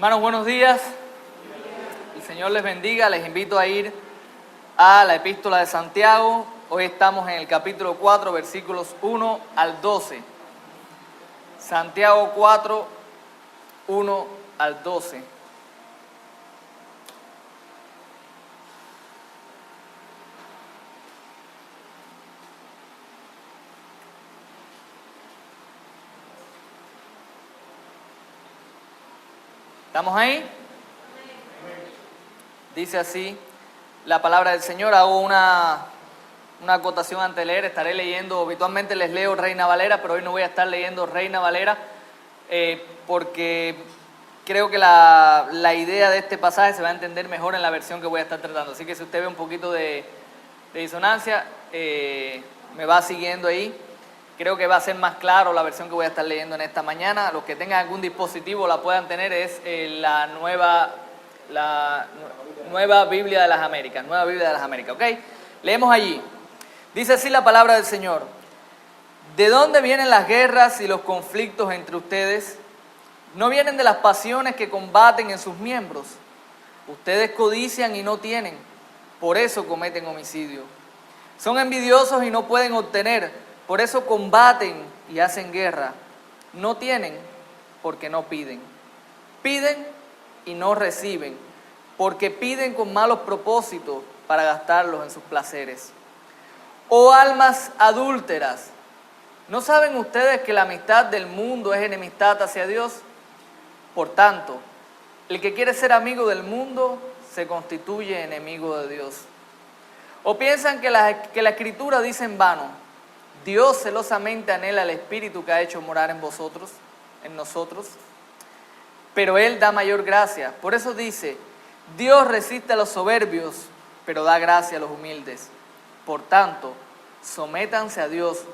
Hermanos, buenos días. El Señor les bendiga. Les invito a ir a la epístola de Santiago. Hoy estamos en el capítulo 4, versículos 1 al 12. Santiago 4, 1 al 12. ¿Estamos ahí? Dice así la palabra del Señor. Hago una acotación antes de leer. Estaré leyendo, habitualmente les leo Reina Valera, pero hoy no voy a estar leyendo Reina Valera porque creo que la idea de este pasaje se va a entender mejor en la versión que voy a estar tratando. Así que si usted ve un poquito de disonancia, me va siguiendo ahí. Creo que va a ser más claro la versión que voy a estar leyendo en esta mañana. Los que tengan algún dispositivo la puedan tener. Es la nueva Biblia de las Américas. Nueva Biblia de las Américas, ¿ok? Leemos allí. Dice así la palabra del Señor. ¿De dónde vienen las guerras y los conflictos entre ustedes? ¿No vienen de las pasiones que combaten en sus miembros? Ustedes codician y no tienen, por eso cometen homicidio. Son envidiosos y no pueden obtener, por eso combaten y hacen guerra. No tienen porque no piden. Piden y no reciben, porque piden con malos propósitos para gastarlos en sus placeres. Oh almas adúlteras, ¿no saben ustedes que la amistad del mundo es enemistad hacia Dios? Por tanto, el que quiere ser amigo del mundo se constituye enemigo de Dios. ¿O piensan que la Escritura dice en vano? Dios celosamente anhela el Espíritu que ha hecho morar en nosotros, pero Él da mayor gracia. Por eso dice, Dios resiste a los soberbios, pero da gracia a los humildes. Por tanto, sométanse a Dios,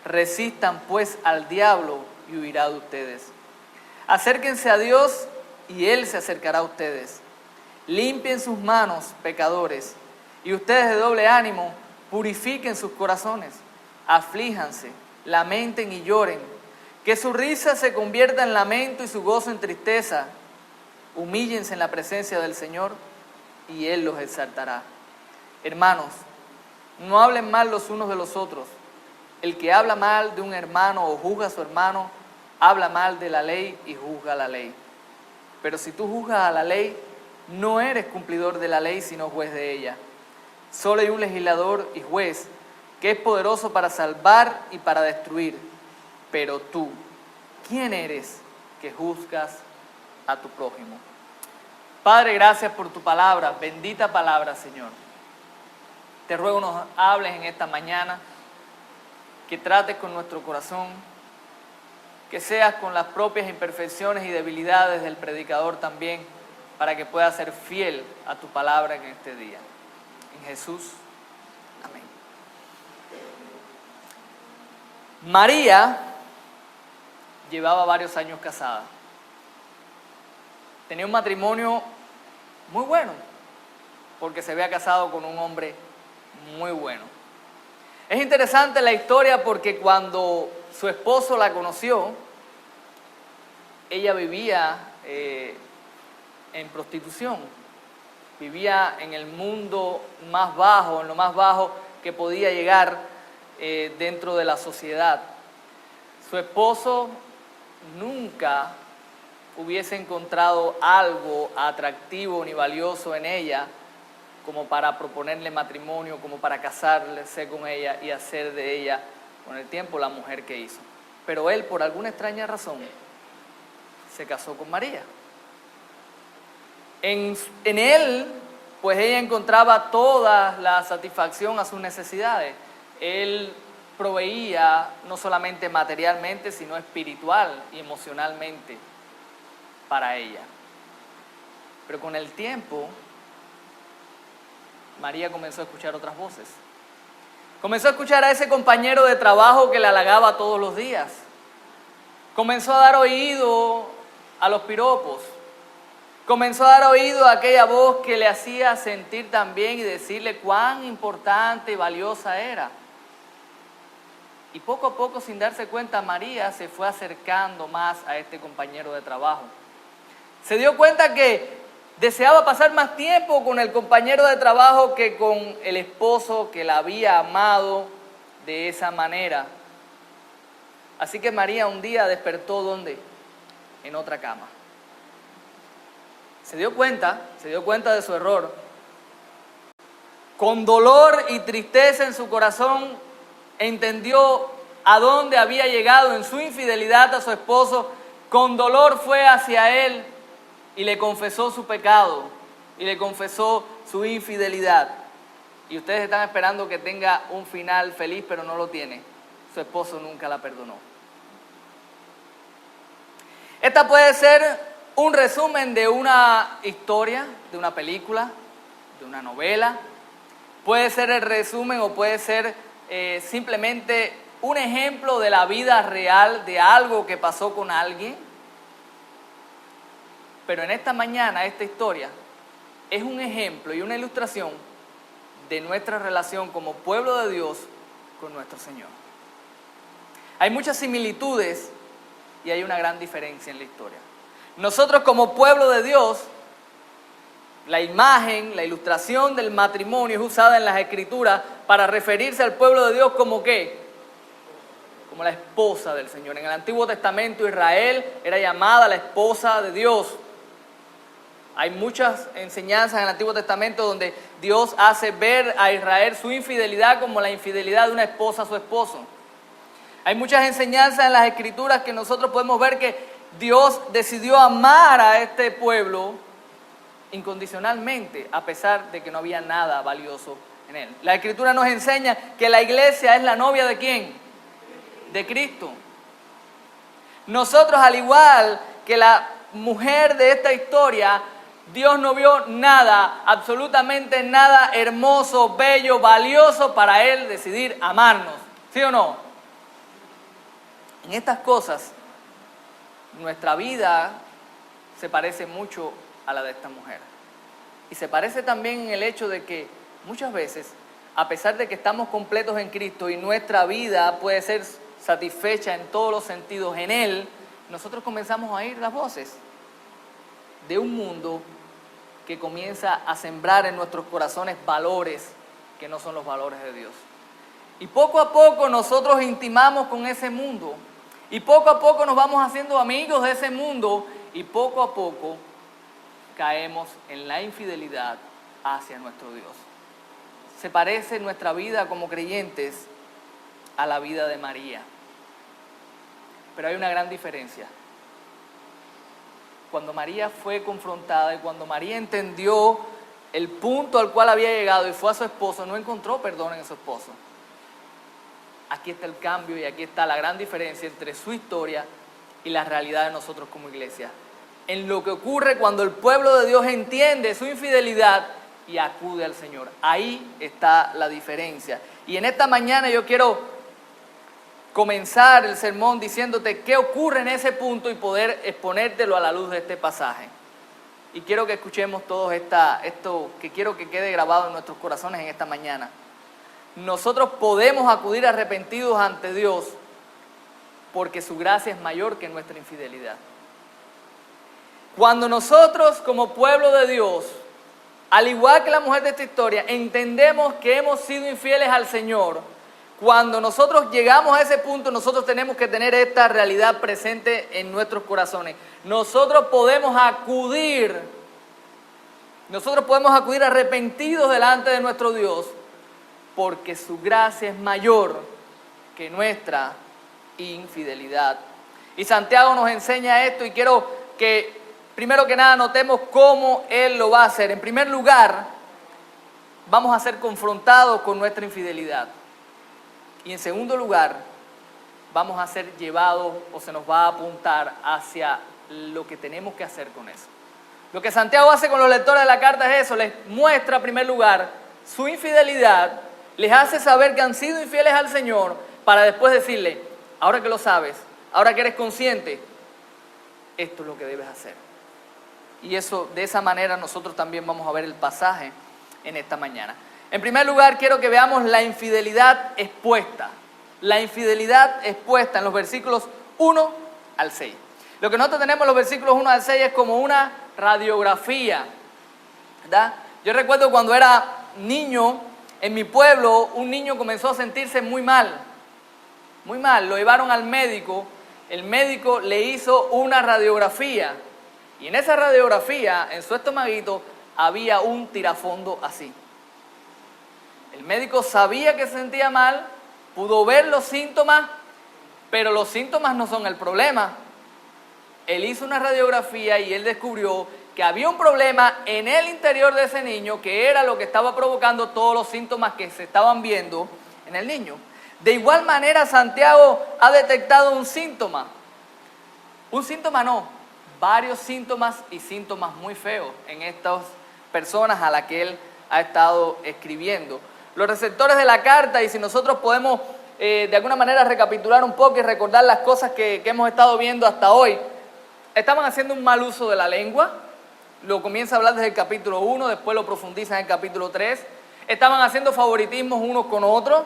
resistan pues al diablo y huirá de ustedes. Acérquense a Dios y Él se acercará a ustedes. Limpien sus manos, pecadores, y ustedes de doble ánimo, purifiquen sus corazones. Aflíjanse, lamenten y lloren, que su risa se convierta en lamento y su gozo en tristeza. Humíllense en la presencia del Señor y Él los exaltará. Hermanos, no hablen mal los unos de los otros. El que habla mal de un hermano o juzga a su hermano, habla mal de la ley y juzga la ley. Pero si tú juzgas a la ley, no eres cumplidor de la ley, sino juez de ella. Solo hay un legislador y juez, que es poderoso para salvar y para destruir. Pero tú, ¿quién eres que juzgas a tu prójimo? Padre, gracias por tu palabra, bendita palabra, Señor. Te ruego nos hables en esta mañana, que trates con nuestro corazón, que seas con las propias imperfecciones y debilidades del predicador también, para que pueda ser fiel a tu palabra en este día. En Jesús. Amén. María llevaba varios años casada. Tenía un matrimonio muy bueno, porque se había casado con un hombre muy bueno. Es interesante la historia porque cuando su esposo la conoció, ella vivía en prostitución. Vivía en el mundo más bajo, en lo más bajo que podía llegar dentro de la sociedad. Su esposo nunca hubiese encontrado algo atractivo ni valioso en ella como para proponerle matrimonio, como para casarse con ella y hacer de ella con el tiempo la mujer que hizo. Pero él, por alguna extraña razón, se casó con María. En él, pues ella encontraba toda la satisfacción a sus necesidades. Él proveía no solamente materialmente, sino espiritual y emocionalmente para ella. Pero con el tiempo, María comenzó a escuchar otras voces. Comenzó a escuchar a ese compañero de trabajo que la halagaba todos los días. Comenzó a dar oído a los piropos. Comenzó a dar oído a aquella voz que le hacía sentir tan bien y decirle cuán importante y valiosa era. Y poco a poco, sin darse cuenta, María se fue acercando más a este compañero de trabajo. Se dio cuenta que deseaba pasar más tiempo con el compañero de trabajo que con el esposo que la había amado de esa manera. Así que María un día despertó, ¿dónde? En otra cama. Se dio cuenta de su error. Con dolor y tristeza en su corazón, entendió a dónde había llegado en su infidelidad a su esposo. Con dolor fue hacia él y le confesó su pecado y le confesó su infidelidad. Y ustedes están esperando que tenga un final feliz, pero no lo tiene. Su esposo nunca la perdonó. Esta puede ser un resumen de una historia, de una película, de una novela. Puede ser el resumen o puede ser simplemente un ejemplo de la vida real, de algo que pasó con alguien. Pero en esta mañana, esta historia es un ejemplo y una ilustración de nuestra relación como pueblo de Dios con nuestro Señor. Hay muchas similitudes y hay una gran diferencia en la historia. Nosotros como pueblo de Dios, la imagen, la ilustración del matrimonio es usada en las Escrituras para referirse al pueblo de Dios como ¿qué? Como la esposa del Señor. En el Antiguo Testamento Israel era llamada la esposa de Dios. Hay muchas enseñanzas en el Antiguo Testamento donde Dios hace ver a Israel su infidelidad como la infidelidad de una esposa a su esposo. Hay muchas enseñanzas en las Escrituras que nosotros podemos ver que Dios decidió amar a este pueblo incondicionalmente, a pesar de que no había nada valioso en él. La Escritura nos enseña que la iglesia es la novia ¿de quién? De Cristo. Nosotros, al igual que la mujer de esta historia, Dios no vio nada, absolutamente nada hermoso, bello, valioso para Él decidir amarnos. ¿Sí o no? En estas cosas, nuestra vida se parece mucho a la de esta mujer. Y se parece también en el hecho de que muchas veces, a pesar de que estamos completos en Cristo y nuestra vida puede ser satisfecha en todos los sentidos en Él, nosotros comenzamos a oír las voces de un mundo que comienza a sembrar en nuestros corazones valores que no son los valores de Dios. Y poco a poco nosotros intimamos con ese mundo. Y poco a poco nos vamos haciendo amigos de ese mundo. Y poco a poco caemos en la infidelidad hacia nuestro Dios. Se parece nuestra vida como creyentes a la vida de María. Pero hay una gran diferencia. Cuando María fue confrontada y cuando María entendió el punto al cual había llegado y fue a su esposo, no encontró perdón en su esposo. Aquí está el cambio y aquí está la gran diferencia entre su historia y la realidad de nosotros como iglesia. En lo que ocurre cuando el pueblo de Dios entiende su infidelidad y acude al Señor. Ahí está la diferencia. Y en esta mañana yo quiero comenzar el sermón diciéndote qué ocurre en ese punto y poder exponértelo a la luz de este pasaje. Y quiero que escuchemos todos esto que quiero que quede grabado en nuestros corazones en esta mañana. Nosotros podemos acudir arrepentidos ante Dios porque su gracia es mayor que nuestra infidelidad. Cuando nosotros como pueblo de Dios, al igual que la mujer de esta historia, entendemos que hemos sido infieles al Señor, cuando nosotros llegamos a ese punto, nosotros tenemos que tener esta realidad presente en nuestros corazones. Nosotros podemos acudir arrepentidos delante de nuestro Dios, porque su gracia es mayor que nuestra infidelidad. Y Santiago nos enseña esto y quiero que primero que nada notemos cómo Él lo va a hacer. En primer lugar, vamos a ser confrontados con nuestra infidelidad. Y en segundo lugar, vamos a ser llevados o se nos va a apuntar hacia lo que tenemos que hacer con eso. Lo que Santiago hace con los lectores de la carta es eso, les muestra en primer lugar su infidelidad, les hace saber que han sido infieles al Señor para después decirle, ahora que lo sabes, ahora que eres consciente, esto es lo que debes hacer. Y eso, de esa manera nosotros también vamos a ver el pasaje en esta mañana. En primer lugar, quiero que veamos la infidelidad expuesta. La infidelidad expuesta en los versículos 1 al 6. Lo que nosotros tenemos en los versículos 1 al 6 es como una radiografía, ¿verdad? Yo recuerdo cuando era niño, en mi pueblo, un niño comenzó a sentirse muy mal, lo llevaron al médico, el médico le hizo una radiografía, y en esa radiografía, en su estomaguito, había un tirafondo así. El médico sabía que se sentía mal, pudo ver los síntomas, pero los síntomas no son el problema. Él hizo una radiografía y él descubrió que había un problema en el interior de ese niño que era lo que estaba provocando todos los síntomas que se estaban viendo en el niño. De igual manera, Santiago ha detectado un síntoma no, varios síntomas y síntomas muy feos en estas personas a las que él ha estado escribiendo. Los receptores de la carta, y si nosotros podemos de alguna manera recapitular un poco y recordar las cosas que hemos estado viendo hasta hoy, estaban haciendo un mal uso de la lengua, lo comienza a hablar desde el capítulo 1, después lo profundiza en el capítulo 3, estaban haciendo favoritismos unos con otros,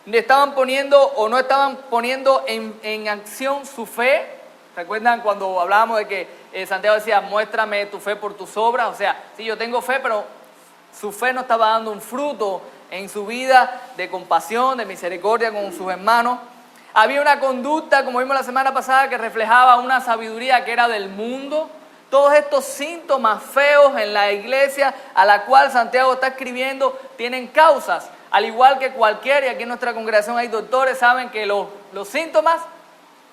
estaban poniendo o no estaban poniendo en acción su fe. ¿Recuerdan cuando hablábamos de que Santiago decía, muéstrame tu fe por tus obras? O sea, sí, yo tengo fe, pero su fe no estaba dando un fruto en su vida de compasión, de misericordia con sus hermanos. Había una conducta, como vimos la semana pasada, que reflejaba una sabiduría que era del mundo. Todos estos síntomas feos en la iglesia a la cual Santiago está escribiendo tienen causas. Al igual que cualquier, y aquí en nuestra congregación hay doctores, saben que los síntomas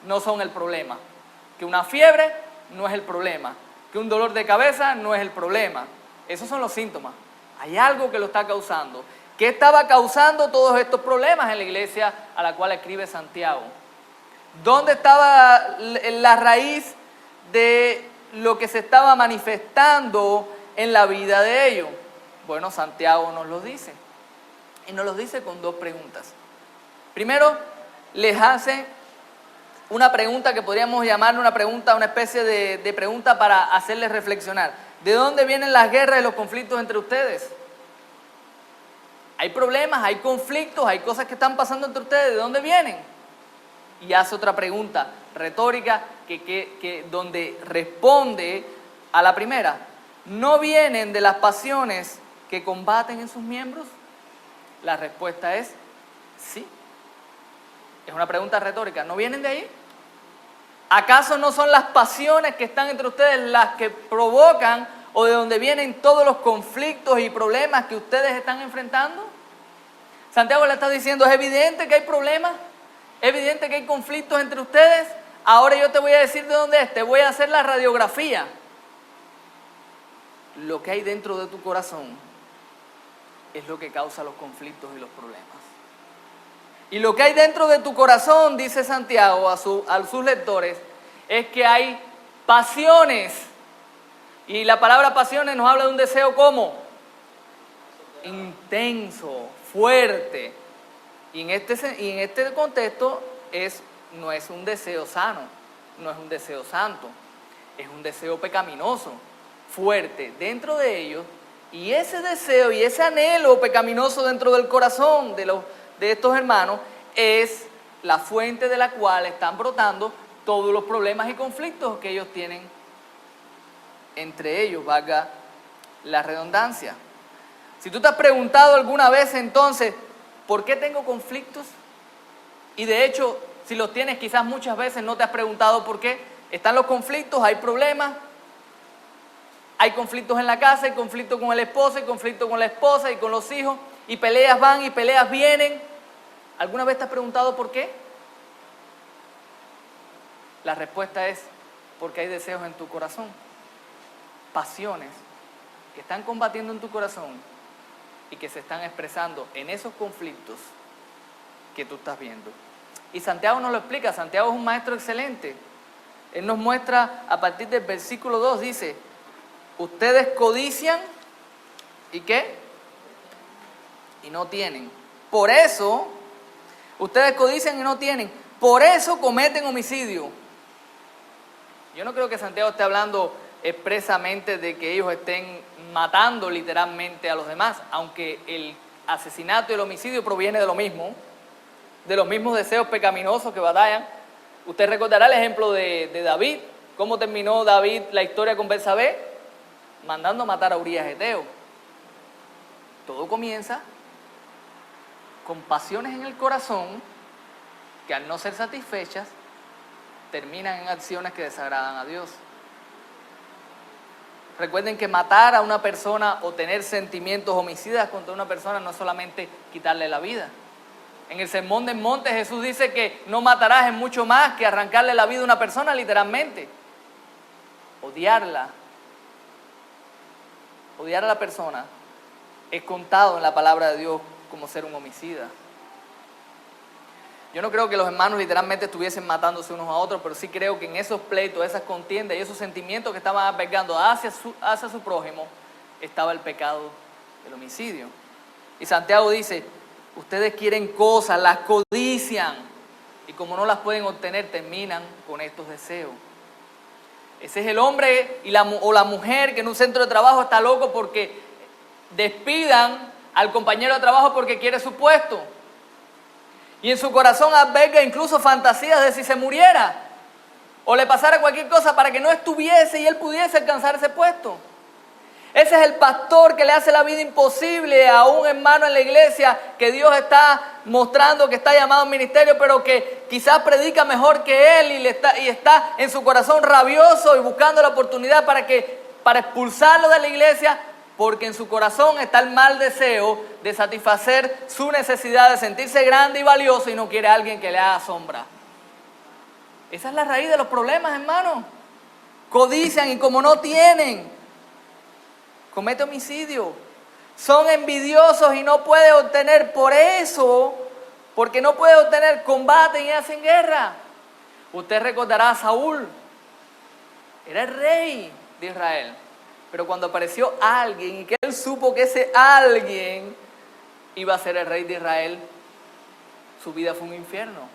no son el problema. Que una fiebre no es el problema. Que un dolor de cabeza no es el problema. Esos son los síntomas. Hay algo que lo está causando. ¿Qué estaba causando todos estos problemas en la iglesia a la cual escribe Santiago? ¿Dónde estaba la raíz de lo que se estaba manifestando en la vida de ellos? Bueno, Santiago nos lo dice. Y nos lo dice con dos preguntas. Primero, les hace una pregunta que podríamos llamarle una especie de pregunta para hacerles reflexionar. ¿De dónde vienen las guerras y los conflictos entre ustedes? Hay problemas, hay conflictos, hay cosas que están pasando entre ustedes. ¿De dónde vienen? Y hace otra pregunta retórica donde responde a la primera. ¿No vienen de las pasiones que combaten en sus miembros? La respuesta es sí. Es una pregunta retórica. ¿No vienen de ahí? ¿Acaso no son las pasiones que están entre ustedes las que provocan o de donde vienen todos los conflictos y problemas que ustedes están enfrentando? Santiago le está diciendo, es evidente que hay problemas, es evidente que hay conflictos entre ustedes. Ahora yo te voy a decir de dónde es, te voy a hacer la radiografía. Lo que hay dentro de tu corazón es lo que causa los conflictos y los problemas. Y lo que hay dentro de tu corazón, dice Santiago a sus lectores, es que hay pasiones. Y la palabra pasiones nos habla de un deseo ¿cómo? Intenso, fuerte. Y en este contexto no es un deseo sano, no es un deseo santo, es un deseo pecaminoso, fuerte dentro de ellos. Y ese deseo y ese anhelo pecaminoso dentro del corazón de estos hermanos es la fuente de la cual están brotando todos los problemas y conflictos que ellos tienen entre ellos, valga la redundancia. Si tú te has preguntado alguna vez entonces, ¿por qué tengo conflictos? Y de hecho, si los tienes quizás muchas veces no te has preguntado por qué. Están los conflictos, hay problemas, hay conflictos en la casa, hay conflicto con el esposo, hay conflicto con la esposa y con los hijos, y peleas van y peleas vienen. ¿Alguna vez te has preguntado por qué? La respuesta es porque hay deseos en tu corazón, pasiones que están combatiendo en tu corazón y que se están expresando en esos conflictos que tú estás viendo. Y Santiago nos lo explica. Santiago es un maestro excelente. Él nos muestra a partir del versículo 2, dice, ustedes codician ¿y qué? Y no tienen. Por eso, ustedes codician y no tienen. Por eso cometen homicidio. Yo no creo que Santiago esté hablando expresamente de que ellos estén matando literalmente a los demás, aunque el asesinato y el homicidio proviene de lo mismo, de los mismos deseos pecaminosos que batallan. Usted recordará el ejemplo de David. ¿Cómo terminó David la historia con Betsabé? Mandando a matar a Urías Eteo. Todo comienza con pasiones en el corazón que al no ser satisfechas terminan en acciones que desagradan a Dios. Recuerden que matar a una persona o tener sentimientos homicidas contra una persona no es solamente quitarle la vida. En el Sermón del Monte Jesús dice que no matarás es mucho más que arrancarle la vida a una persona, literalmente. Odiarla, odiar a la persona es contado en la palabra de Dios como ser un homicida. Yo no creo que los hermanos literalmente estuviesen matándose unos a otros, pero sí creo que en esos pleitos, esas contiendas y esos sentimientos que estaban albergando hacia su prójimo, estaba el pecado del homicidio. Y Santiago dice, ustedes quieren cosas, las codician, y como no las pueden obtener, terminan con estos deseos. Ese es el hombre o la mujer que en un centro de trabajo está loco porque despidan al compañero de trabajo porque quiere su puesto. Y en su corazón alberga incluso fantasías de si se muriera o le pasara cualquier cosa para que no estuviese y él pudiese alcanzar ese puesto. Ese es el pastor que le hace la vida imposible a un hermano en la iglesia que Dios está mostrando que está llamado al ministerio, pero que quizás predica mejor que él y está en su corazón rabioso y buscando la oportunidad para expulsarlo de la iglesia, porque en su corazón está el mal deseo de satisfacer su necesidad de sentirse grande y valioso y no quiere a alguien que le haga sombra. Esa es la raíz de los problemas, hermano. Codician y como no tienen, comete homicidio. Son envidiosos y no puede obtener por eso, porque no puede obtener, combaten y hacen guerra. Usted recordará a Saúl, era el rey de Israel. Pero cuando apareció alguien y que él supo que ese alguien iba a ser el rey de Israel, su vida fue un infierno.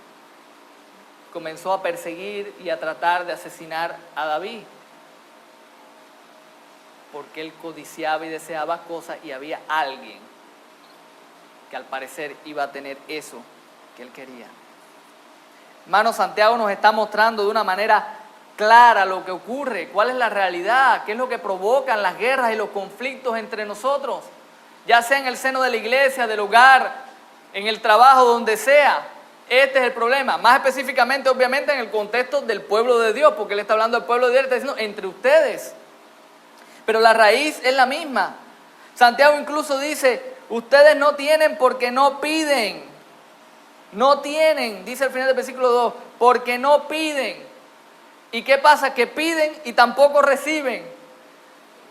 Comenzó a perseguir y a tratar de asesinar a David, porque él codiciaba y deseaba cosas y había alguien que al parecer iba a tener eso que él quería. Hermano, Santiago nos está mostrando de una manera clara lo que ocurre, cuál es la realidad, qué es lo que provocan las guerras y los conflictos entre nosotros, ya sea en el seno de la iglesia, del hogar, en el trabajo, donde sea. Este es el problema, más específicamente obviamente en el contexto del pueblo de Dios, porque él está hablando del pueblo de Dios, está diciendo entre ustedes, pero la raíz es la misma. Santiago incluso dice, ustedes no tienen porque no piden, no tienen, dice al final del versículo 2, porque no piden. ¿Y qué pasa? Que piden y tampoco reciben.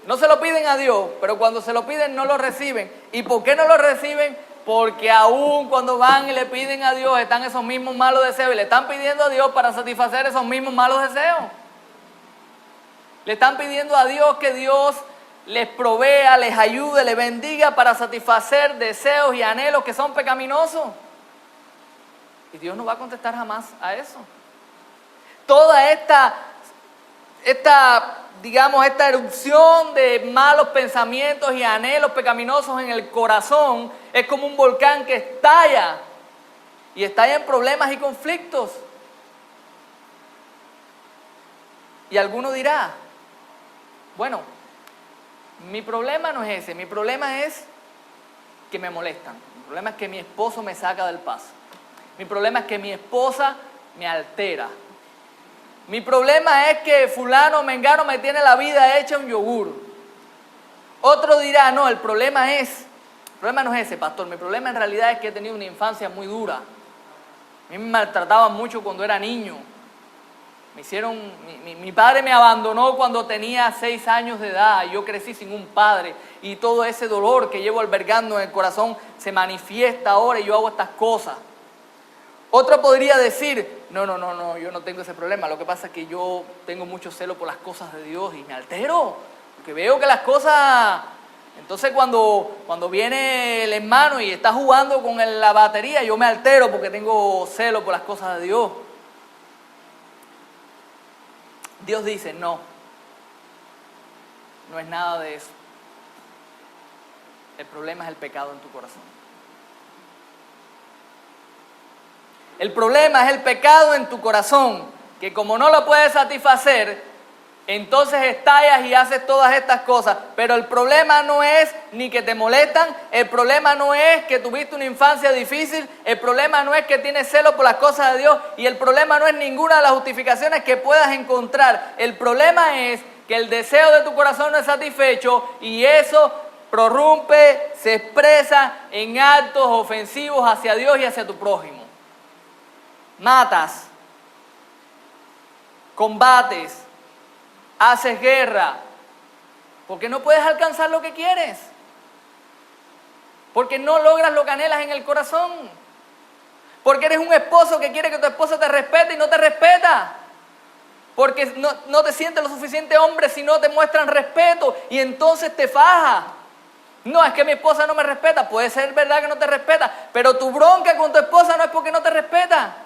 No se lo piden a Dios, pero cuando se lo piden no lo reciben. ¿Y por qué no lo reciben? Porque aún cuando van y le piden a Dios están esos mismos malos deseos y le están pidiendo a Dios para satisfacer esos mismos malos deseos. Le están pidiendo a Dios que Dios les provea, les ayude, les bendiga para satisfacer deseos y anhelos que son pecaminosos. Y Dios no va a contestar jamás a eso. Toda esta erupción de malos pensamientos y anhelos pecaminosos en el corazón es como un volcán que estalla y estalla en problemas y conflictos. Y alguno dirá, bueno, mi problema no es ese, mi problema es que me molestan, mi problema es que mi esposo me saca del paso, mi problema es que mi esposa me altera. Mi problema es que fulano o mengano me tiene la vida hecha un yogur. Otro dirá, no, el problema no es ese, pastor. Mi problema en realidad es que he tenido una infancia muy dura. A mí me maltrataban mucho cuando era niño. Mi padre me abandonó cuando tenía 6 años de edad. Yo crecí sin un padre. Y todo ese dolor que llevo albergando en el corazón se manifiesta ahora y yo hago estas cosas. Otro podría decir, no, yo no tengo ese problema. Lo que pasa es que yo tengo mucho celo por las cosas de Dios y me altero. Porque veo que las cosas... Entonces cuando viene el hermano y está jugando con la batería, yo me altero porque tengo celo por las cosas de Dios. Dios dice, no es nada de eso. El problema es el pecado en tu corazón. El problema es el pecado en tu corazón, que como no lo puedes satisfacer, entonces estallas y haces todas estas cosas. Pero el problema no es ni que te molestan, el problema no es que tuviste una infancia difícil, el problema no es que tienes celo por las cosas de Dios, y el problema no es ninguna de las justificaciones que puedas encontrar. El problema es que el deseo de tu corazón no es satisfecho y eso prorrumpe, se expresa en actos ofensivos hacia Dios y hacia tu prójimo. Matas, combates, haces guerra, porque no puedes alcanzar lo que quieres, porque no logras lo que anhelas en el corazón, porque eres un esposo que quiere que tu esposa te respete y no te respeta, porque no te sientes lo suficiente hombre si no te muestran respeto y entonces te fajas. No, es que mi esposa no me respeta. Puede ser verdad que no te respeta, pero tu bronca con tu esposa no es porque no te respeta.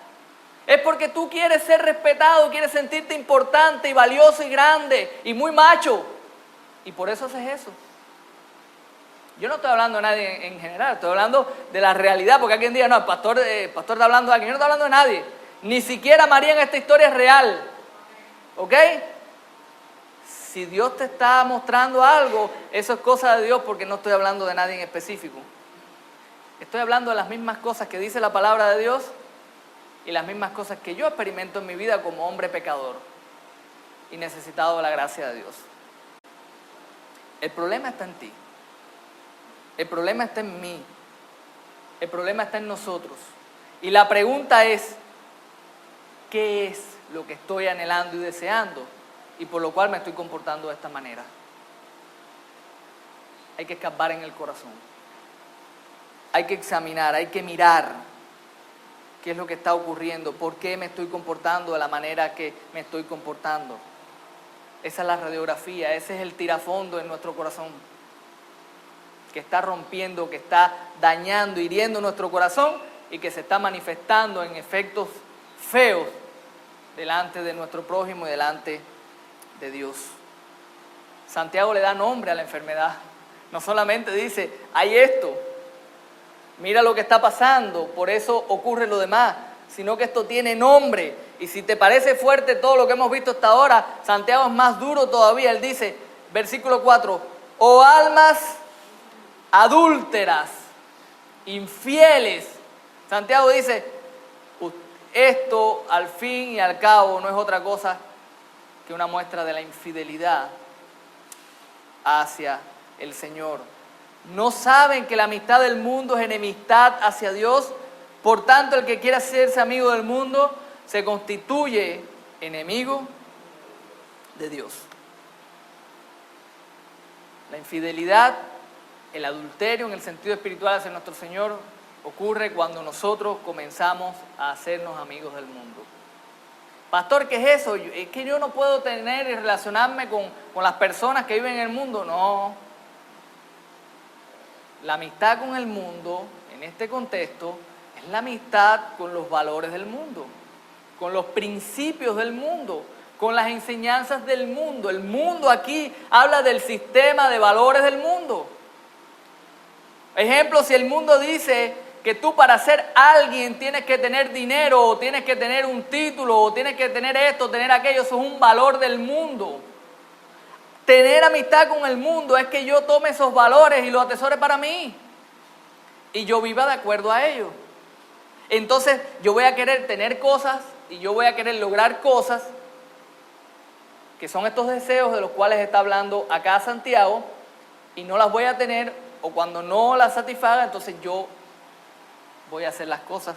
Es porque tú quieres ser respetado, quieres sentirte importante y valioso y grande y muy macho. Y por eso haces eso. Yo no estoy hablando de nadie en general, estoy hablando de la realidad, porque alguien diga, no, el pastor está hablando de alguien. Yo no estoy hablando de nadie. Ni siquiera María en esta historia es real. ¿Ok? Si Dios te está mostrando algo, eso es cosa de Dios, porque no estoy hablando de nadie en específico. Estoy hablando de las mismas cosas que dice la palabra de Dios y las mismas cosas que yo experimento en mi vida como hombre pecador y necesitado de la gracia de Dios. El problema está en ti. El problema está en mí. El problema está en nosotros. Y la pregunta es, ¿qué es lo que estoy anhelando y deseando y por lo cual me estoy comportando de esta manera? Hay que escarbar en el corazón. Hay que examinar, hay que mirar qué es lo que está ocurriendo, por qué me estoy comportando de la manera que me estoy comportando. Esa es la radiografía, ese es el tirafondo en nuestro corazón, que está rompiendo, que está dañando, hiriendo nuestro corazón y que se está manifestando en efectos feos delante de nuestro prójimo y delante de Dios. Santiago le da nombre a la enfermedad. No solamente dice, hay esto, mira lo que está pasando, por eso ocurre lo demás, sino que esto tiene nombre. Y si te parece fuerte todo lo que hemos visto hasta ahora, Santiago es más duro todavía. Él dice, versículo 4, oh almas adúlteras, infieles. Santiago dice, esto al fin y al cabo no es otra cosa que una muestra de la infidelidad hacia el Señor. ¿No saben que la amistad del mundo es enemistad hacia Dios? Por tanto, el que quiera hacerse amigo del mundo se constituye enemigo de Dios. La infidelidad, el adulterio en el sentido espiritual hacia nuestro Señor ocurre cuando nosotros comenzamos a hacernos amigos del mundo. Pastor, ¿qué es eso? Es que yo no puedo tener y relacionarme con las personas que viven en el mundo. No. La amistad con el mundo, en este contexto, es la amistad con los valores del mundo, con los principios del mundo, con las enseñanzas del mundo. El mundo aquí habla del sistema de valores del mundo. Ejemplo, si el mundo dice que tú para ser alguien tienes que tener dinero, o tienes que tener un título, o tienes que tener esto, tener aquello, eso es un valor del mundo. Tener amistad con el mundo es que yo tome esos valores y los atesore para mí y yo viva de acuerdo a ellos. Entonces yo voy a querer tener cosas y yo voy a querer lograr cosas que son estos deseos de los cuales está hablando acá Santiago, y no las voy a tener, o cuando no las satisfaga, entonces yo voy a hacer las cosas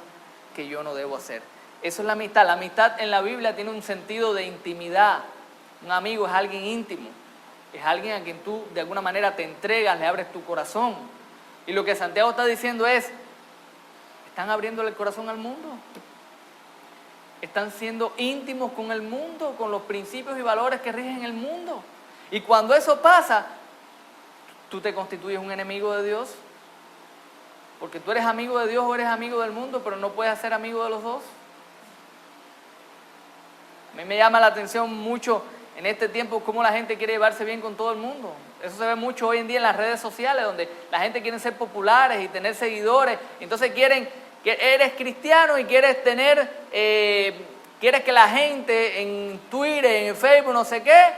que yo no debo hacer. Eso es la amistad. La amistad en la Biblia tiene un sentido de intimidad. Un amigo es alguien íntimo. Es alguien a quien tú de alguna manera te entregas, le abres tu corazón. Y lo que Santiago está diciendo es, ¿están abriéndole el corazón al mundo? ¿Están siendo íntimos con el mundo, con los principios y valores que rigen el mundo? Y cuando eso pasa, tú te constituyes un enemigo de Dios. Porque tú eres amigo de Dios o eres amigo del mundo, pero no puedes ser amigo de los dos. A mí me llama la atención mucho en este tiempo cómo la gente quiere llevarse bien con todo el mundo. Eso se ve mucho hoy en día en las redes sociales, donde la gente quiere ser populares y tener seguidores. Entonces quieren que eres cristiano y quieres tener, quieres que la gente en Twitter, en Facebook, no sé qué,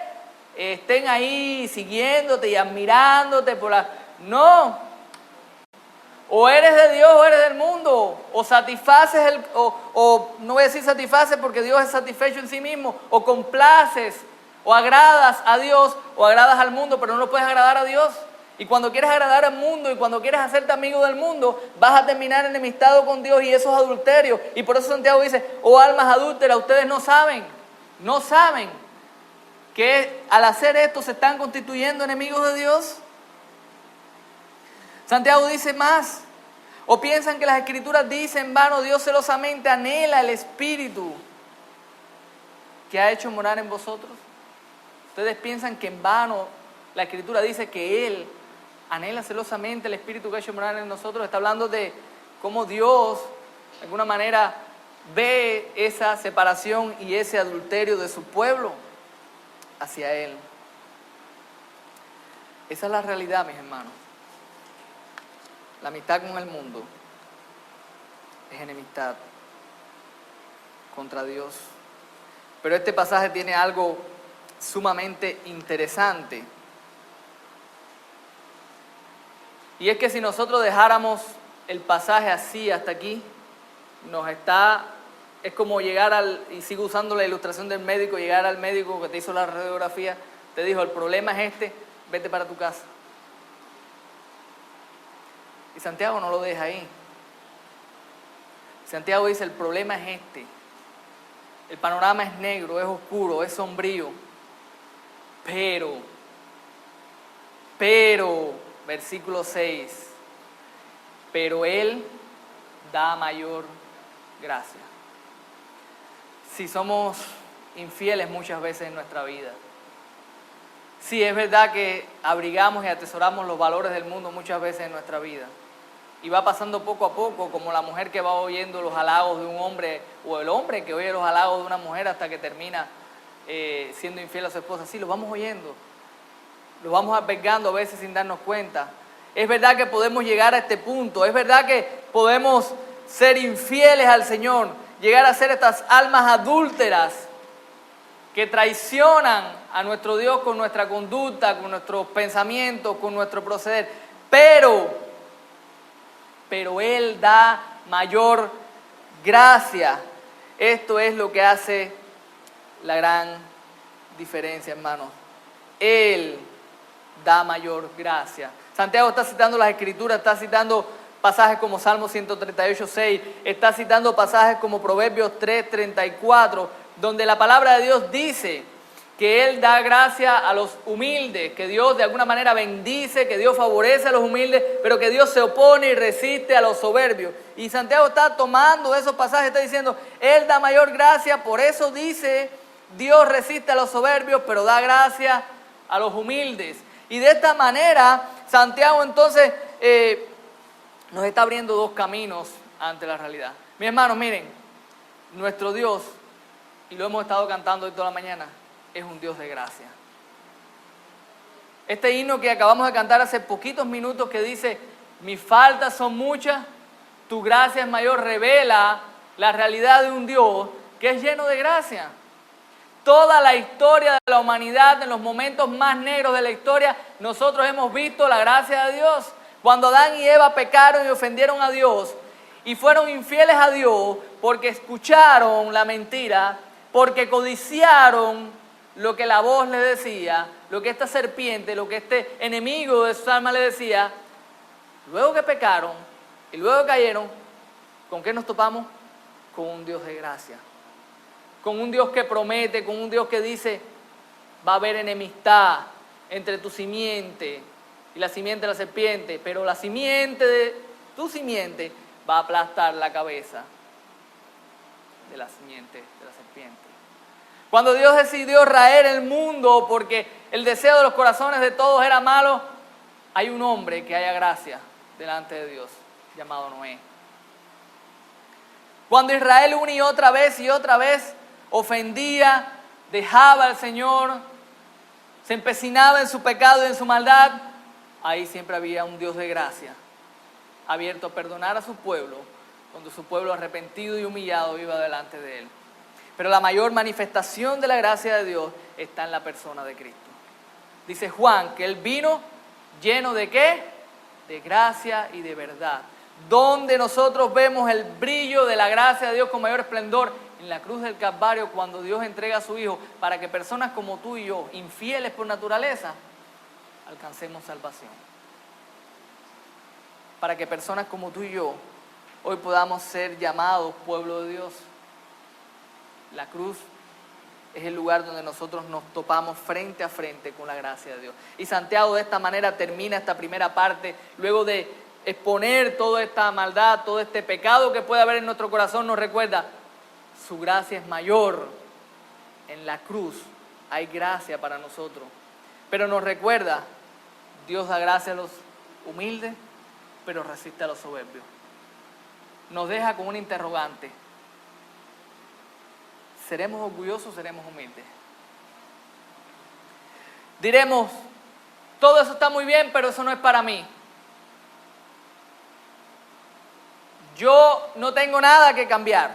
estén ahí siguiéndote y admirándote por la... No. O eres de Dios o eres del mundo. O satisfaces o no voy a decir satisfaces porque Dios es satisfecho en sí mismo. O complaces, o agradas a Dios, o agradas al mundo, pero no lo puedes agradar a Dios. Y cuando quieres agradar al mundo y cuando quieres hacerte amigo del mundo, vas a terminar enemistado con Dios y eso es adulterio. Y por eso Santiago dice, oh almas adúlteras, ustedes no saben que al hacer esto se están constituyendo enemigos de Dios. Santiago dice más, o piensan que las Escrituras dicen en vano, Dios celosamente anhela el Espíritu que ha hecho morar en vosotros. Ustedes piensan que en vano la Escritura dice que Él anhela celosamente el Espíritu que ha hecho morar en nosotros. Está hablando de cómo Dios, de alguna manera, ve esa separación y ese adulterio de su pueblo hacia Él. Esa es la realidad, mis hermanos. La amistad con el mundo es enemistad contra Dios. Pero este pasaje tiene algo sumamente interesante. Y es que si nosotros dejáramos el pasaje así hasta aquí, es como llegar y sigo usando la ilustración del médico, llegar al médico que te hizo la radiografía, te dijo, el problema es este, vete para tu casa. Y Santiago no lo deja ahí. Santiago dice, el problema es este. El panorama es negro, es oscuro, es sombrío. Pero, versículo 6, pero Él da mayor gracia. Si somos infieles muchas veces en nuestra vida, sí, es verdad que abrigamos y atesoramos los valores del mundo muchas veces en nuestra vida. Y va pasando poco a poco, como la mujer que va oyendo los halagos de un hombre, o el hombre que oye los halagos de una mujer hasta que termina siendo infiel a su esposa. Sí, los vamos oyendo, los vamos albergando a veces sin darnos cuenta. Es verdad que podemos llegar a este punto, es verdad que podemos ser infieles al Señor, llegar a ser estas almas adúlteras que traicionan a nuestro Dios con nuestra conducta, con nuestros pensamientos, con nuestro proceder. Pero Él da mayor gracia. Esto es lo que hace la gran diferencia, hermanos. Él da mayor gracia. Santiago está citando las Escrituras, está citando pasajes como Salmo 138:6, está citando pasajes como Proverbios 3:34, donde la palabra de Dios dice que Él da gracia a los humildes, que Dios de alguna manera bendice, que Dios favorece a los humildes, pero que Dios se opone y resiste a los soberbios. Y Santiago está tomando esos pasajes, está diciendo, Él da mayor gracia, por eso dice, Dios resiste a los soberbios, pero da gracia a los humildes. Y de esta manera, Santiago entonces nos está abriendo dos caminos ante la realidad. Mis hermanos, miren, nuestro Dios, y lo hemos estado cantando hoy toda la mañana, es un Dios de gracia. Este himno que acabamos de cantar hace poquitos minutos que dice, mis faltas son muchas, tu gracia es mayor, revela la realidad de un Dios que es lleno de gracia. Toda la historia de la humanidad, en los momentos más negros de la historia, nosotros hemos visto la gracia de Dios. Cuando Adán y Eva pecaron y ofendieron a Dios y fueron infieles a Dios porque escucharon la mentira, porque codiciaron lo que la voz les decía, lo que esta serpiente, lo que este enemigo de su alma le decía, luego que pecaron y luego cayeron, ¿con qué nos topamos? Con un Dios de gracia. Con un Dios que promete, con un Dios que dice, va a haber enemistad entre tu simiente y la simiente de la serpiente, pero la simiente de tu simiente va a aplastar la cabeza de la simiente de la serpiente. Cuando Dios decidió raer el mundo porque el deseo de los corazones de todos era malo, hay un hombre que haya gracia delante de Dios, llamado Noé. Cuando Israel una y otra vez ofendía, dejaba al Señor, se empecinaba en su pecado y en su maldad, ahí siempre había un Dios de gracia, abierto a perdonar a su pueblo cuando su pueblo arrepentido y humillado iba delante de Él. Pero la mayor manifestación de la gracia de Dios está en la persona de Cristo. Dice Juan que Él vino lleno de ¿qué? De gracia y de verdad. Donde nosotros vemos el brillo de la gracia de Dios con mayor esplendor en la cruz del Calvario, cuando Dios entrega a su Hijo para que personas como tú y yo, infieles por naturaleza, alcancemos salvación. Para que personas como tú y yo hoy podamos ser llamados pueblo de Dios. La cruz es el lugar donde nosotros nos topamos frente a frente con la gracia de Dios. Y Santiago de esta manera termina esta primera parte, luego de exponer toda esta maldad, todo este pecado que puede haber en nuestro corazón, nos recuerda, su gracia es mayor. En la cruz hay gracia para nosotros. Pero nos recuerda, Dios da gracia a los humildes, pero resiste a los soberbios. Nos deja con un interrogante. ¿Seremos orgullosos o seremos humildes? Diremos, todo eso está muy bien, pero eso no es para mí. Yo no tengo nada que cambiar.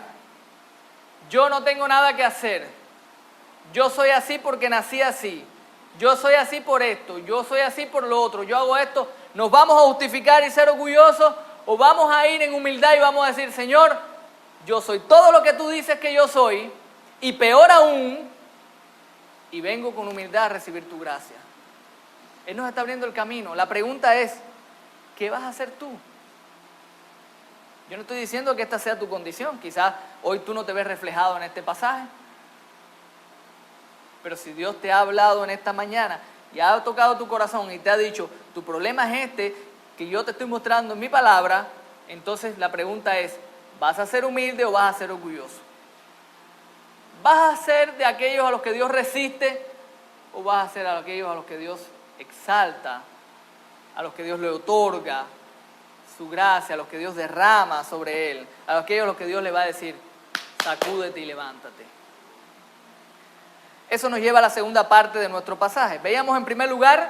Yo no tengo nada que hacer. Yo soy así porque nací así. Yo soy así por esto. Yo soy así por lo otro. Yo hago esto. ¿Nos vamos a justificar y ser orgullosos? ¿O vamos a ir en humildad y vamos a decir, Señor, yo soy todo lo que tú dices que yo soy, y peor aún, y vengo con humildad a recibir tu gracia? Él nos está abriendo el camino. La pregunta es, ¿qué vas a hacer tú? Yo no estoy diciendo que esta sea tu condición. Quizás hoy tú no te ves reflejado en este pasaje. Pero si Dios te ha hablado en esta mañana y ha tocado tu corazón y te ha dicho, tu problema es este, que yo te estoy mostrando en mi palabra, entonces la pregunta es, ¿vas a ser humilde o vas a ser orgulloso? ¿Vas a ser de aquellos a los que Dios resiste o vas a ser de aquellos a los que Dios exalta, a los que Dios le otorga su gracia, a los que Dios derrama sobre él, a aquellos a los que Dios le va a decir, sacúdete y levántate? Eso nos lleva a la segunda parte de nuestro pasaje. Veíamos en primer lugar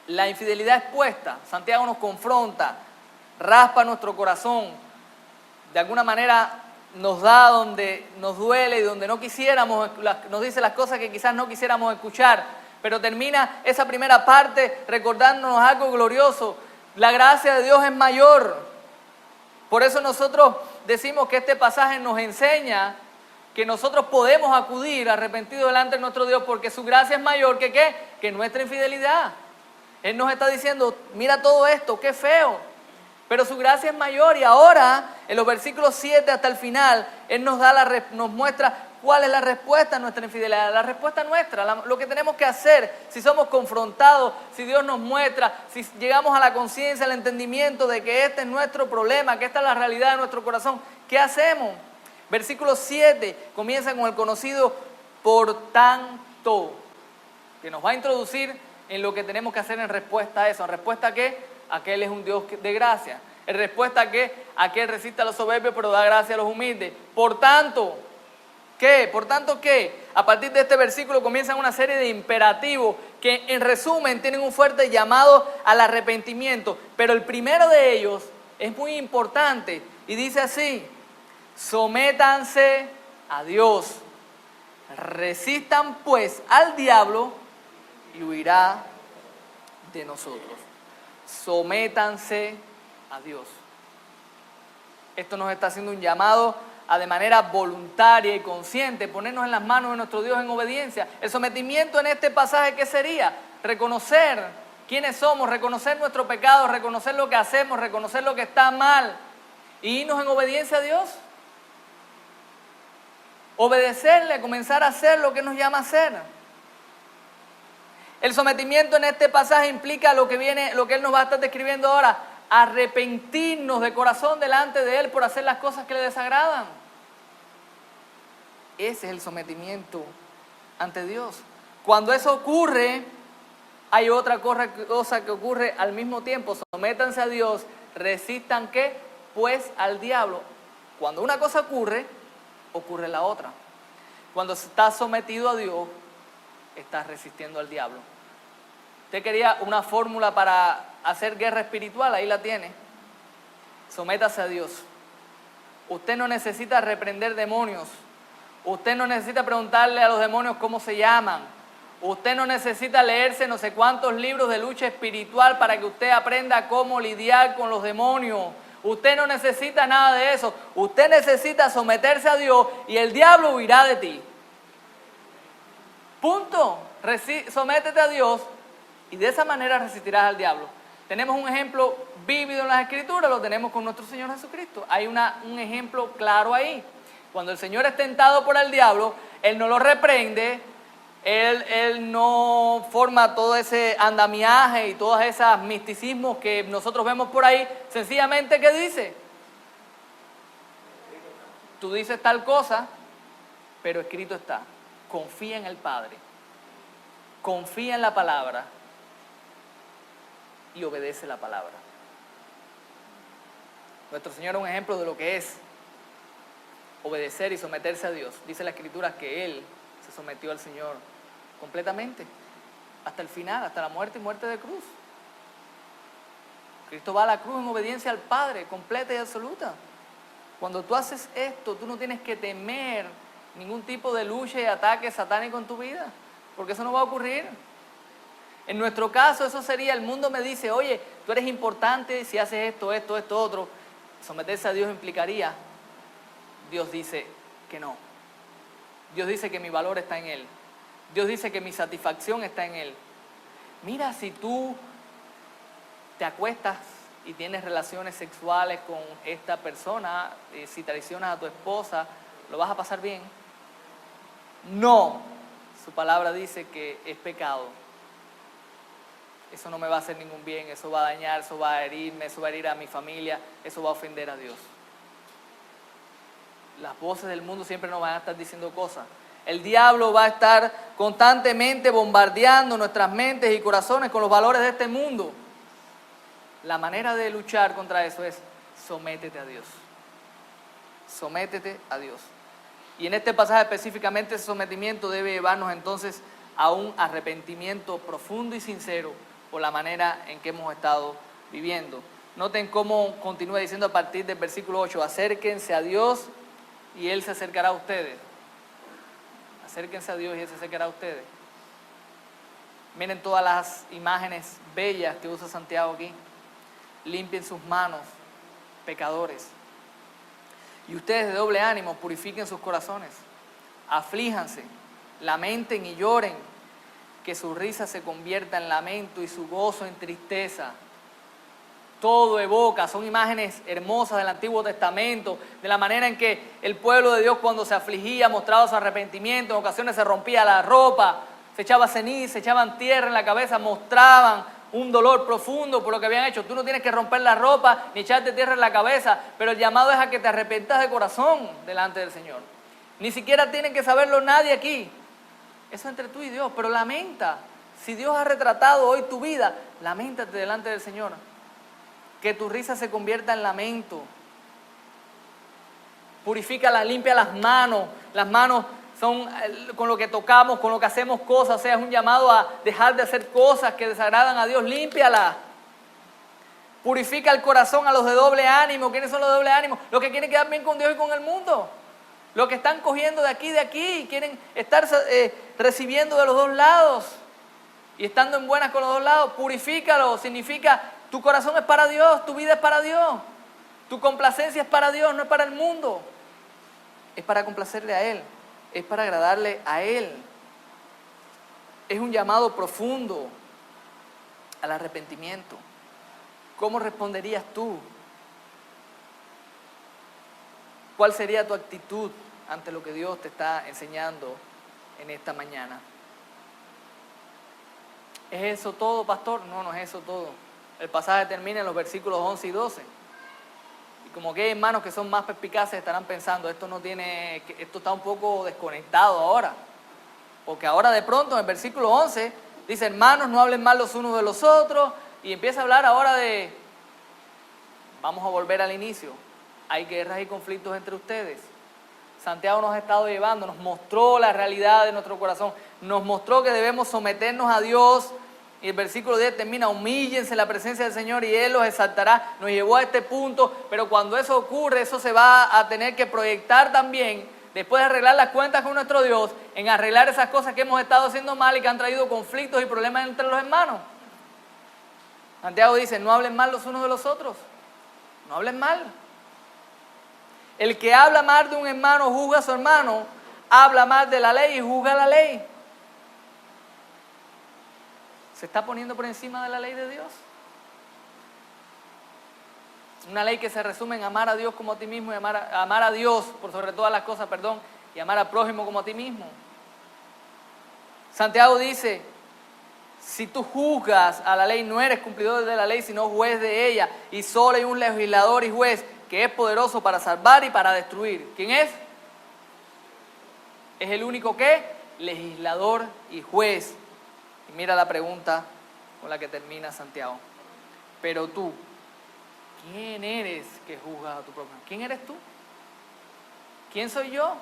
la infidelidad expuesta. Santiago nos confronta, raspa nuestro corazón, de alguna manera nos da donde nos duele y donde no quisiéramos, nos dice las cosas que quizás no quisiéramos escuchar, pero termina esa primera parte recordándonos algo glorioso. La gracia de Dios es mayor. Por eso nosotros decimos que este pasaje nos enseña que nosotros podemos acudir arrepentidos delante de nuestro Dios porque su gracia es mayor que ¿qué? Que nuestra infidelidad. Él nos está diciendo, mira todo esto, qué feo, pero su gracia es mayor. Y ahora, en los versículos 7 hasta el final, Él nos muestra cuál es la respuesta a nuestra infidelidad. La respuesta nuestra, lo que tenemos que hacer si somos confrontados, si Dios nos muestra, si llegamos a la conciencia, al entendimiento de que este es nuestro problema, que esta es la realidad de nuestro corazón, ¿qué hacemos? Versículo 7 comienza con el conocido por tanto, que nos va a introducir en lo que tenemos que hacer en respuesta a eso. ¿En respuesta a qué? A que Él es un Dios de gracia. ¿En respuesta a qué? A que Él resiste a los soberbios pero da gracia a los humildes. Por tanto, ¿qué? Por tanto, ¿qué? A partir de este versículo comienzan una serie de imperativos que en resumen tienen un fuerte llamado al arrepentimiento. Pero el primero de ellos es muy importante y dice así: sométanse a Dios, resistan pues al diablo y huirá de nosotros. Sométanse a Dios. Esto nos está haciendo un llamado a de manera voluntaria y consciente ponernos en las manos de nuestro Dios en obediencia. El sometimiento en este pasaje, ¿qué sería? Reconocer quiénes somos, reconocer nuestro pecado, reconocer lo que hacemos, reconocer lo que está mal y irnos en obediencia a Dios. Obedecerle, comenzar a hacer lo que nos llama a hacer. El sometimiento en este pasaje implica lo que Él nos va a estar describiendo ahora: arrepentirnos de corazón delante de Él por hacer las cosas que le desagradan. Ese es el sometimiento ante Dios. Cuando eso ocurre, hay otra cosa que ocurre al mismo tiempo. Sométanse a Dios, resistan ¿qué? Pues al diablo. Cuando una cosa ocurre la otra. Cuando estás sometido a Dios, estás resistiendo al diablo. Usted quería una fórmula para hacer guerra espiritual, ahí la tiene. Sométase a Dios. Usted no necesita reprender demonios. Usted no necesita preguntarle a los demonios cómo se llaman. Usted no necesita leerse no sé cuántos libros de lucha espiritual para que usted aprenda cómo lidiar con los demonios. Usted no necesita nada de eso. Usted necesita someterse a Dios y el diablo huirá de ti. Punto. Sométete a Dios y de esa manera resistirás al diablo. Tenemos un ejemplo vívido en las Escrituras, lo tenemos con nuestro Señor Jesucristo. Hay un ejemplo claro ahí. Cuando el Señor es tentado por el diablo, Él no lo reprende, Él no forma todo ese andamiaje y todos esos misticismos que nosotros vemos por ahí. Sencillamente, ¿qué dice? Tú dices tal cosa, pero escrito está. Confía en el Padre, confía en la palabra y obedece la palabra. Nuestro Señor es un ejemplo de lo que es obedecer y someterse a Dios. Dice la Escritura que Él se sometió al Señor completamente, hasta el final, hasta la muerte y muerte de cruz. Cristo va a la cruz en obediencia al Padre, completa y absoluta. Cuando tú haces esto, tú no tienes que temer ningún tipo de lucha y ataque satánico en tu vida, porque eso no va a ocurrir. En nuestro caso, eso sería, el mundo me dice, oye, tú eres importante si haces esto, otro. Someterse a Dios implicaría. Dios dice que no. Dios dice que mi valor está en Él. Dios dice que mi satisfacción está en Él. Mira, si tú te acuestas y tienes relaciones sexuales con esta persona, si traicionas a tu esposa, ¿lo vas a pasar bien? No. Su palabra dice que es pecado. Eso no me va a hacer ningún bien, eso va a dañar, eso va a herirme, eso va a herir a mi familia, eso va a ofender a Dios. Las voces del mundo siempre nos van a estar diciendo cosas. El diablo va a estar constantemente bombardeando nuestras mentes y corazones con los valores de este mundo. La manera de luchar contra eso es sométete a Dios. Sométete a Dios. Y en este pasaje específicamente ese sometimiento debe llevarnos entonces a un arrepentimiento profundo y sincero por la manera en que hemos estado viviendo. Noten cómo continúa diciendo a partir del versículo 8, acérquense a Dios y Él se acercará a ustedes. Acérquense a Dios y Él se acercará a ustedes. Miren todas las imágenes bellas que usa Santiago aquí. Limpien sus manos, pecadores. Y ustedes de doble ánimo purifiquen sus corazones. Aflíjanse, lamenten y lloren. Que su risa se convierta en lamento y su gozo en tristeza. Todo evoca, son imágenes hermosas del Antiguo Testamento, de la manera en que el pueblo de Dios cuando se afligía mostraba su arrepentimiento, en ocasiones se rompía la ropa, se echaba ceniza, se echaban tierra en la cabeza, mostraban un dolor profundo por lo que habían hecho. Tú no tienes que romper la ropa ni echarte tierra en la cabeza, pero el llamado es a que te arrepentas de corazón delante del Señor. Ni siquiera tiene que saberlo nadie aquí. Eso entre tú y Dios, pero lamenta. Si Dios ha retratado hoy tu vida, lamentate delante del Señor. Que tu risa se convierta en lamento. Purifícala, limpia las manos. Las manos son con lo que tocamos, con lo que hacemos cosas. O sea, es un llamado a dejar de hacer cosas que desagradan a Dios. Límpiala. Purifica el corazón a los de doble ánimo. ¿Quiénes son los de doble ánimo? Los que quieren quedar bien con Dios y con el mundo. Los que están cogiendo de aquí y quieren estar recibiendo de los dos lados y estando en buenas con los dos lados. Purifícalo, significa tu corazón es para Dios, tu vida es para Dios, tu complacencia es para Dios, no es para el mundo. Es para complacerle a Él, es para agradarle a Él. Es un llamado profundo al arrepentimiento. ¿Cómo responderías tú? ¿Cuál sería tu actitud ante lo que Dios te está enseñando en esta mañana? ¿Es eso todo, pastor? No, no es eso todo. El pasaje termina en los versículos 11 y 12. Y como que hay hermanos que son más perspicaces estarán pensando, esto está un poco desconectado ahora. Porque ahora de pronto en el versículo 11 dice, hermanos, no hablen mal los unos de los otros. Y empieza a hablar ahora de, vamos a volver al inicio. Hay guerras y conflictos entre ustedes. Santiago nos ha estado llevando, nos mostró la realidad de nuestro corazón, nos mostró que debemos someternos a Dios Y el versículo 10 termina, humíllense en la presencia del Señor y Él los exaltará. Nos llevó a este punto, pero cuando eso ocurre, eso se va a tener que proyectar también, después de arreglar las cuentas con nuestro Dios, en arreglar esas cosas que hemos estado haciendo mal y que han traído conflictos y problemas entre los hermanos. Santiago dice, no hablen mal los unos de los otros. No hablen mal. El que habla mal de un hermano, juzga a su hermano, habla mal de la ley y juzga la ley. ¿Se está poniendo por encima de la ley de Dios? Una ley que se resume en amar a Dios como a ti mismo y amar a Dios por sobre todas las cosas, y amar al prójimo como a ti mismo. Santiago dice, si tú juzgas a la ley, no eres cumplidor de la ley, sino juez de ella. Y solo hay un legislador y juez que es poderoso para salvar y para destruir. ¿Quién es? Es el único que legislador y juez. Y mira la pregunta con la que termina Santiago. Pero tú, ¿quién eres que juzgas a tu prójimo? ¿Quién eres tú? ¿Quién soy yo?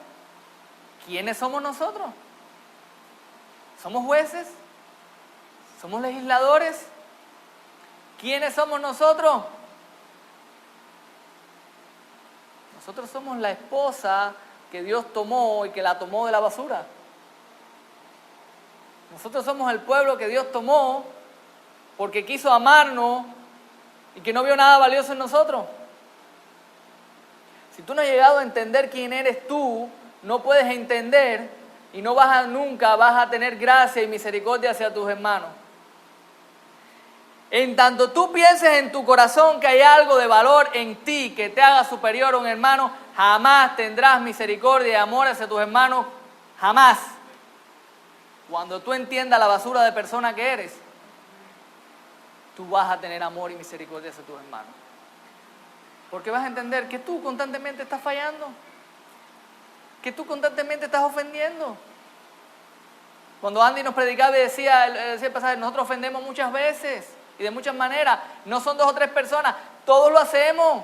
¿Quiénes somos nosotros? ¿Somos jueces? ¿Somos legisladores? ¿Quiénes somos nosotros? Nosotros somos la esposa que Dios tomó y que la tomó de la basura. Nosotros somos el pueblo que Dios tomó porque quiso amarnos y que no vio nada valioso en nosotros. Si tú no has llegado a entender quién eres tú, no puedes entender y nunca vas a tener gracia y misericordia hacia tus hermanos. En tanto tú pienses en tu corazón que hay algo de valor en ti que te haga superior a un hermano, jamás tendrás misericordia y amor hacia tus hermanos, jamás. Cuando tú entiendas la basura de persona que eres, tú vas a tener amor y misericordia hacia tus hermanos. Porque vas a entender que tú constantemente estás fallando, que tú constantemente estás ofendiendo. Cuando Andy nos predicaba y decía el pasaje, nosotros ofendemos muchas veces y de muchas maneras. No son 2 o 3 personas, todos lo hacemos.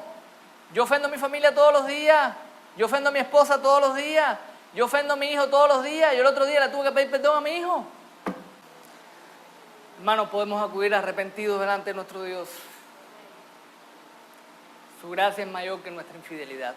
Yo ofendo a mi familia todos los días, yo ofendo a mi esposa todos los días, yo ofendo a mi hijo todos los días. Yo el otro día le tuve que pedir perdón a mi hijo. Hermanos, podemos acudir arrepentidos delante de nuestro Dios. Su gracia es mayor que nuestra infidelidad.